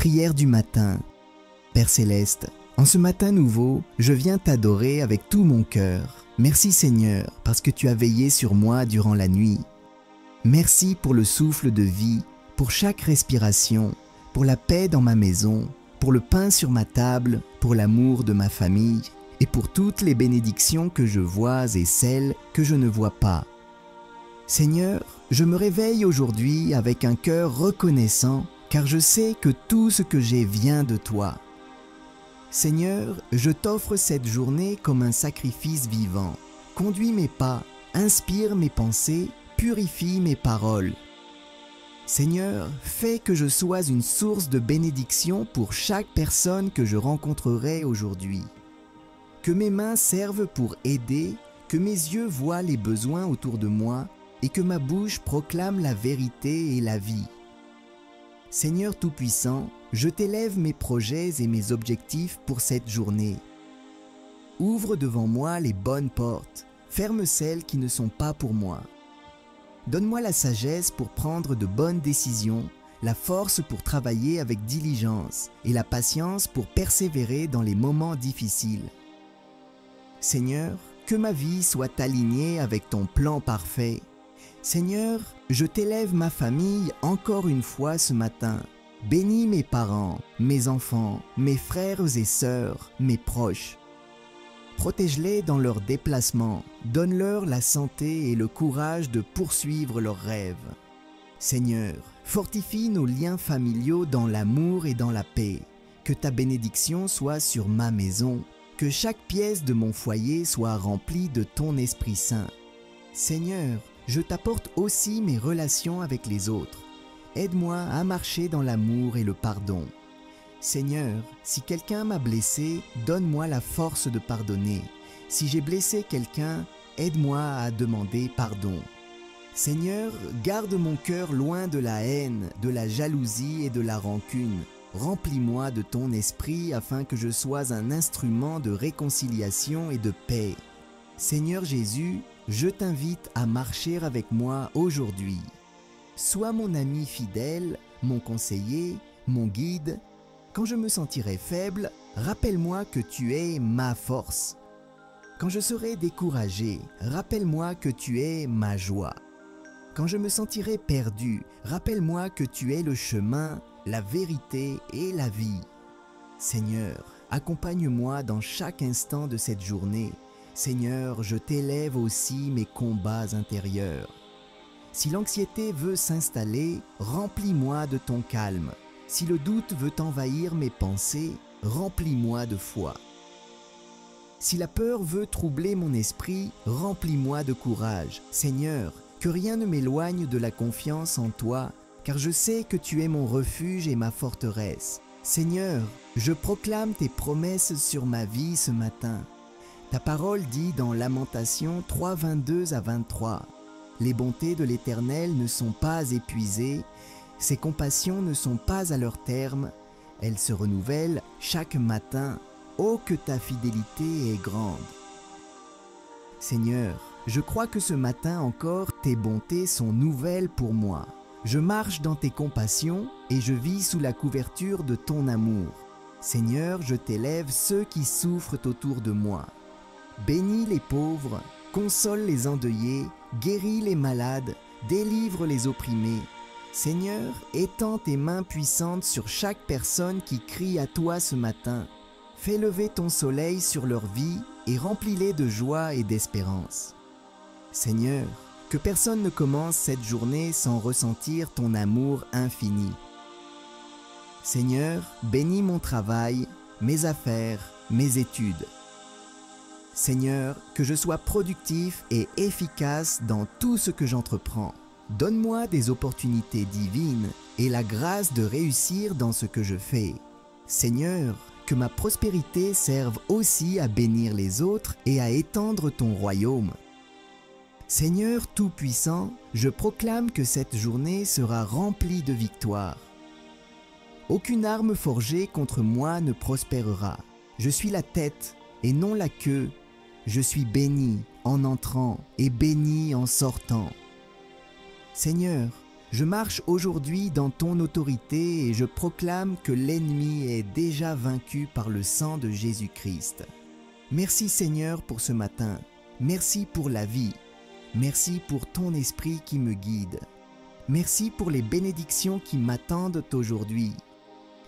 Prière du matin. Père Céleste, en ce matin nouveau, je viens t'adorer avec tout mon cœur. Merci Seigneur, parce que tu as veillé sur moi durant la nuit. Merci pour le souffle de vie, pour chaque respiration, pour la paix dans ma maison, pour le pain sur ma table, pour l'amour de ma famille, et pour toutes les bénédictions que je vois et celles que je ne vois pas. Seigneur, je me réveille aujourd'hui avec un cœur reconnaissant, car je sais que tout ce que j'ai vient de toi. Seigneur, je t'offre cette journée comme un sacrifice vivant. Conduis mes pas, inspire mes pensées, purifie mes paroles. Seigneur, fais que je sois une source de bénédiction pour chaque personne que je rencontrerai aujourd'hui. Que mes mains servent pour aider, que mes yeux voient les besoins autour de moi et que ma bouche proclame la vérité et la vie. Seigneur Tout-Puissant, je t'élève mes projets et mes objectifs pour cette journée. Ouvre devant moi les bonnes portes, ferme celles qui ne sont pas pour moi. Donne-moi la sagesse pour prendre de bonnes décisions, la force pour travailler avec diligence et la patience pour persévérer dans les moments difficiles. Seigneur, que ma vie soit alignée avec ton plan parfait. Seigneur, je t'élève ma famille encore une fois ce matin. Bénis mes parents, mes enfants, mes frères et sœurs, mes proches. Protège-les dans leurs déplacements, donne-leur la santé et le courage de poursuivre leurs rêves. Seigneur, fortifie nos liens familiaux dans l'amour et dans la paix. Que ta bénédiction soit sur ma maison, que chaque pièce de mon foyer soit remplie de ton Esprit Saint. Seigneur, je t'apporte aussi mes relations avec les autres. Aide-moi à marcher dans l'amour et le pardon. Seigneur, si quelqu'un m'a blessé, donne-moi la force de pardonner. Si j'ai blessé quelqu'un, aide-moi à demander pardon. Seigneur, garde mon cœur loin de la haine, de la jalousie et de la rancune. Remplis-moi de ton esprit afin que je sois un instrument de réconciliation et de paix. Seigneur Jésus, je t'invite à marcher avec moi aujourd'hui. Sois mon ami fidèle, mon conseiller, mon guide. Quand je me sentirai faible, rappelle-moi que tu es ma force. Quand je serai découragé, rappelle-moi que tu es ma joie. Quand je me sentirai perdu, rappelle-moi que tu es le chemin, la vérité et la vie. Seigneur, accompagne-moi dans chaque instant de cette journée. Seigneur, je t'élève aussi mes combats intérieurs. Si l'anxiété veut s'installer, remplis-moi de ton calme. Si le doute veut envahir mes pensées, remplis-moi de foi. Si la peur veut troubler mon esprit, remplis-moi de courage. Seigneur, que rien ne m'éloigne de la confiance en toi, car je sais que tu es mon refuge et ma forteresse. Seigneur, je proclame tes promesses sur ma vie ce matin. Ta parole dit dans Lamentations 3, 22 à 23, « Les bontés de l'Éternel ne sont pas épuisées, ses compassions ne sont pas à leur terme, elles se renouvellent chaque matin. Oh, que ta fidélité est grande !» Seigneur, je crois que ce matin encore, tes bontés sont nouvelles pour moi. Je marche dans tes compassions et je vis sous la couverture de ton amour. Seigneur, je t'élève ceux qui souffrent autour de moi. Bénis les pauvres, console les endeuillés, guéris les malades, délivre les opprimés. Seigneur, étends tes mains puissantes sur chaque personne qui crie à toi ce matin. Fais lever ton soleil sur leur vie et remplis-les de joie et d'espérance. Seigneur, que personne ne commence cette journée sans ressentir ton amour infini. Seigneur, bénis mon travail, mes affaires, mes études. Seigneur, que je sois productif et efficace dans tout ce que j'entreprends. Donne-moi des opportunités divines et la grâce de réussir dans ce que je fais. Seigneur, que ma prospérité serve aussi à bénir les autres et à étendre ton royaume. Seigneur Tout-Puissant, je proclame que cette journée sera remplie de victoires. Aucune arme forgée contre moi ne prospérera. Je suis la tête et non la queue. Je suis béni en entrant et béni en sortant. Seigneur, Je marche aujourd'hui dans ton autorité et je proclame que l'ennemi est déjà vaincu par le sang de Jésus-Christ. Merci Seigneur pour ce matin. Merci pour la vie. Merci pour ton esprit qui me guide. Merci pour les bénédictions qui m'attendent aujourd'hui.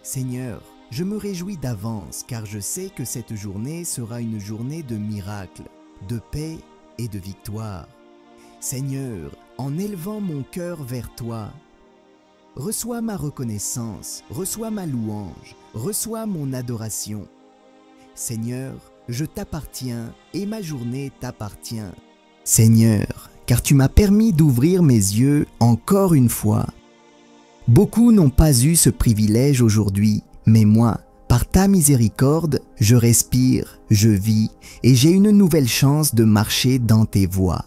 Seigneur, je me réjouis d'avance car je sais que cette journée sera une journée de miracles, de paix et de victoire. Seigneur, en élevant mon cœur vers toi, reçois ma reconnaissance, reçois ma louange, reçois mon adoration. Seigneur, je t'appartiens et ma journée t'appartient. Seigneur, car tu m'as permis d'ouvrir mes yeux encore une fois. Beaucoup n'ont pas eu ce privilège aujourd'hui, mais moi, par ta miséricorde, je respire, je vis et j'ai une nouvelle chance de marcher dans tes voies.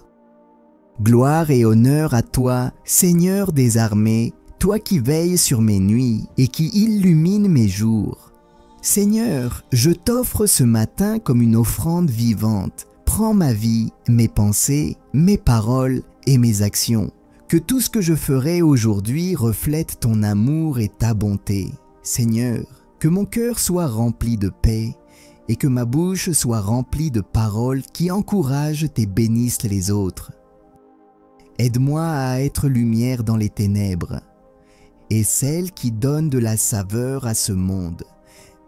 Gloire et honneur à toi, Seigneur des armées, toi qui veilles sur mes nuits et qui illumines mes jours. Seigneur, je t'offre ce matin comme une offrande vivante. Prends ma vie, mes pensées, mes paroles et mes actions. Que tout ce que je ferai aujourd'hui reflète ton amour et ta bonté. Seigneur, que mon cœur soit rempli de paix et que ma bouche soit remplie de paroles qui encouragent et bénissent les autres. Aide-moi à être lumière dans les ténèbres et celle qui donne de la saveur à ce monde.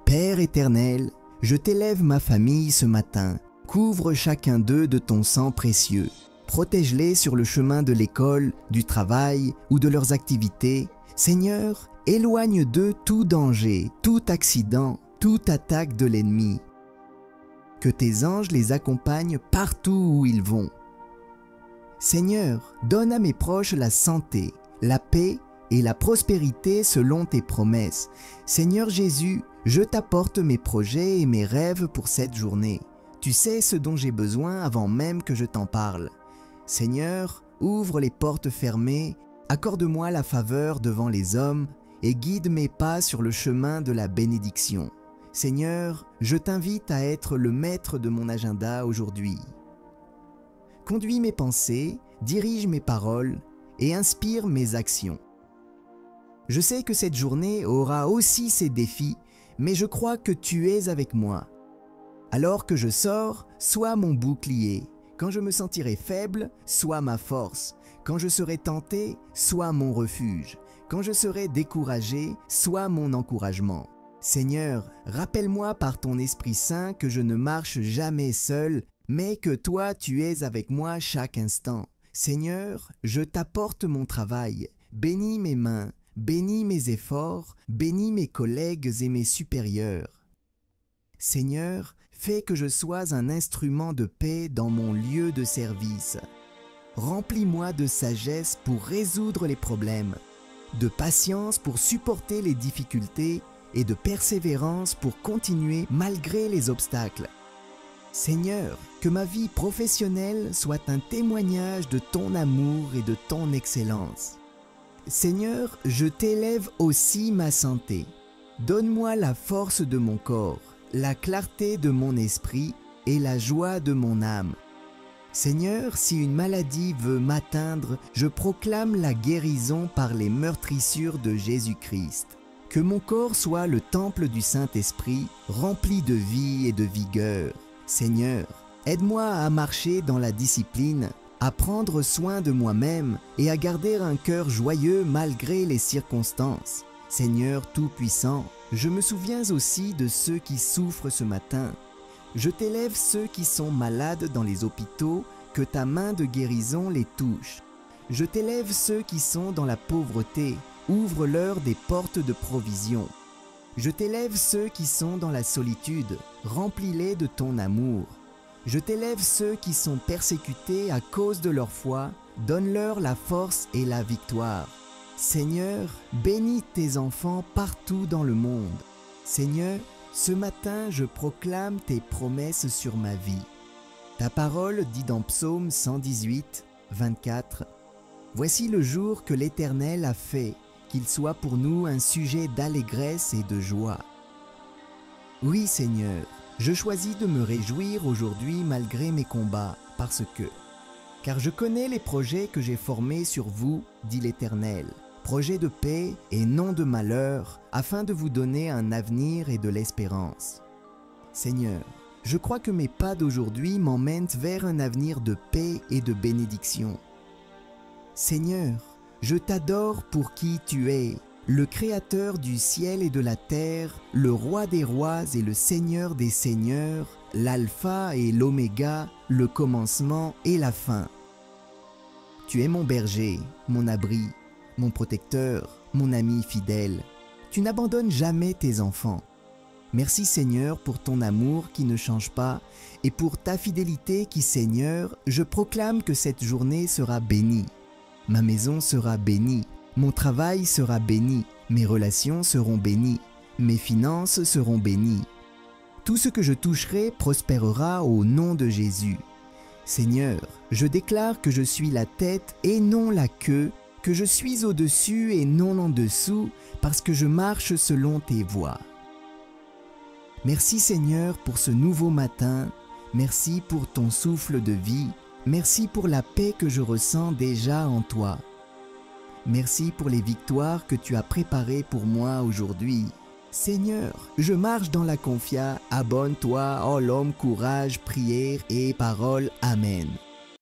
Père éternel, je t'élève ma famille ce matin. Couvre chacun d'eux de ton sang précieux. Protège-les sur le chemin de l'école, du travail ou de leurs activités. Seigneur, éloigne d'eux tout danger, tout accident, toute attaque de l'ennemi. Que tes anges les accompagnent partout où ils vont. Seigneur, donne à mes proches la santé, la paix et la prospérité selon tes promesses. Seigneur Jésus, je t'apporte mes projets et mes rêves pour cette journée. Tu sais ce dont j'ai besoin avant même que je t'en parle. Seigneur, ouvre les portes fermées, accorde-moi la faveur devant les hommes et guide mes pas sur le chemin de la bénédiction. Seigneur, je t'invite à être le maître de mon agenda aujourd'hui. Conduis mes pensées, dirige mes paroles et inspire mes actions. Je sais que cette journée aura aussi ses défis, mais je crois que tu es avec moi. Alors que je sors, sois mon bouclier. Quand je me sentirai faible, sois ma force. Quand je serai tenté, sois mon refuge. Quand je serai découragé, sois mon encouragement. Seigneur, rappelle-moi par ton Esprit Saint que je ne marche jamais seul, mais que toi tu es avec moi chaque instant. Seigneur, je t'apporte mon travail. Bénis mes mains, bénis mes efforts, bénis mes collègues et mes supérieurs. Seigneur, fais que je sois un instrument de paix dans mon lieu de service. Remplis-moi de sagesse pour résoudre les problèmes, de patience pour supporter les difficultés et de persévérance pour continuer malgré les obstacles. Seigneur, que ma vie professionnelle soit un témoignage de ton amour et de ton excellence. Seigneur, je t'élève aussi ma santé. Donne-moi la force de mon corps, la clarté de mon esprit et la joie de mon âme. Seigneur, si une maladie veut m'atteindre, je proclame la guérison par les meurtrissures de Jésus-Christ. Que mon corps soit le temple du Saint-Esprit, rempli de vie et de vigueur. Seigneur, aide-moi à marcher dans la discipline, à prendre soin de moi-même et à garder un cœur joyeux malgré les circonstances. Seigneur Tout-Puissant, je me souviens aussi de ceux qui souffrent ce matin. Je t'élève ceux qui sont malades dans les hôpitaux, que ta main de guérison les touche. Je t'élève ceux qui sont dans la pauvreté, ouvre-leur des portes de provision. Je t'élève ceux qui sont dans la solitude, remplis-les de ton amour. Je t'élève ceux qui sont persécutés à cause de leur foi, donne-leur la force et la victoire. Seigneur, bénis tes enfants partout dans le monde. Seigneur, ce matin, je proclame tes promesses sur ma vie. Ta parole dit dans Psaume 118, 24, « Voici le jour que l'Éternel a fait, qu'il soit pour nous un sujet d'allégresse et de joie. » Oui, Seigneur, je choisis de me réjouir aujourd'hui malgré mes combats, car je connais les projets que j'ai formés sur vous, dit l'Éternel. projet de paix et non de malheur, afin de vous donner un avenir et de l'espérance. Seigneur, je crois que mes pas d'aujourd'hui m'emmènent vers un avenir de paix et de bénédiction. Seigneur, je t'adore pour qui tu es, le Créateur du ciel et de la terre, le Roi des rois et le Seigneur des seigneurs, l'Alpha et l'Oméga, le commencement et la fin. Tu es mon berger, mon abri, mon protecteur, mon ami fidèle. Tu n'abandonnes jamais tes enfants. Merci Seigneur pour ton amour qui ne change pas et pour ta fidélité qui, Seigneur, je proclame que cette journée sera bénie. Ma maison sera bénie, mon travail sera béni, mes relations seront bénies, mes finances seront bénies. Tout ce que je toucherai prospérera au nom de Jésus. Seigneur, je déclare que je suis la tête et non la queue, que je suis au-dessus et non en dessous, parce que je marche selon tes voies. Merci Seigneur pour ce nouveau matin, merci pour ton souffle de vie, merci pour la paix que je ressens déjà en toi. Merci pour les victoires que tu as préparées pour moi aujourd'hui. Seigneur, je marche dans la confiance, abonne-toi, oh l'homme, courage, prière et parole. Amen.